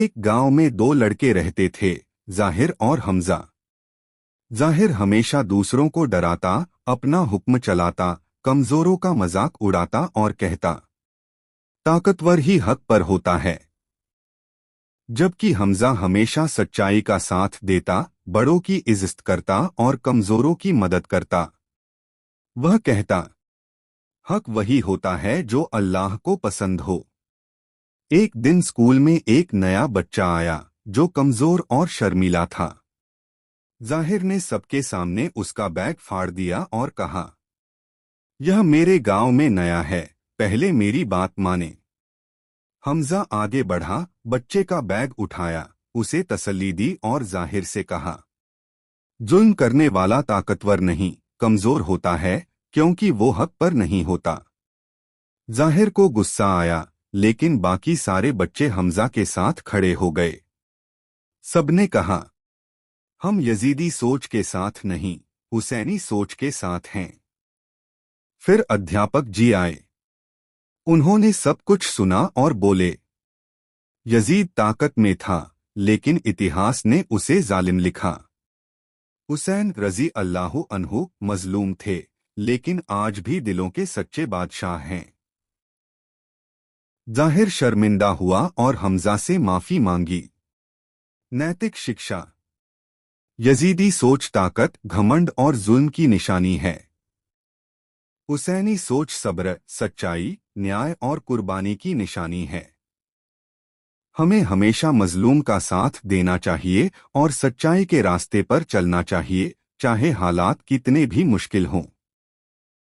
एक गांव में दो लड़के रहते थे, जाहिर और हमजा। जाहिर हमेशा दूसरों को डराता, अपना हुक्म चलाता, कमजोरों का मजाक उड़ाता और कहता, ताकतवर ही हक पर होता है। जबकि हमजा हमेशा सच्चाई का साथ देता, बड़ों की इज्जत करता और कमजोरों की मदद करता। वह कहता, हक वही होता है जो अल्लाह को पसंद हो। एक दिन स्कूल में एक नया बच्चा आया जो कमजोर और शर्मीला था। जाहिर ने सबके सामने उसका बैग फाड़ दिया और कहा, यह मेरे गांव में नया है, पहले मेरी बात माने। हमजा आगे बढ़ा, बच्चे का बैग उठाया, उसे तसल्ली दी और जाहिर से कहा, जुल्म करने वाला ताकतवर नहीं, कमजोर होता है, क्योंकि वो हक पर नहीं होता। जाहिर को गुस्सा आया, लेकिन बाकी सारे बच्चे हमजा के साथ खड़े हो गए। सबने कहा, हम यजीदी सोच के साथ नहीं, हुसैनी सोच के साथ हैं। फिर अध्यापक जी आए। उन्होंने सब कुछ सुना और बोले, यजीद ताकत में था, लेकिन इतिहास ने उसे जालिम लिखा। हुसैन रजी अल्लाहु अन्हु मजलूम थे, लेकिन आज भी दिलों के सच्चे बादशाह हैं। जाहिर शर्मिंदा हुआ और हमजा से माफी मांगी। नैतिक शिक्षा। यजीदी सोच ताकत, घमंड और जुल्म की निशानी है। हुसैनी सोच सब्र, सच्चाई, न्याय और कुर्बानी की निशानी है। हमें हमेशा मजलूम का साथ देना चाहिए और सच्चाई के रास्ते पर चलना चाहिए, चाहे हालात कितने भी मुश्किल हों।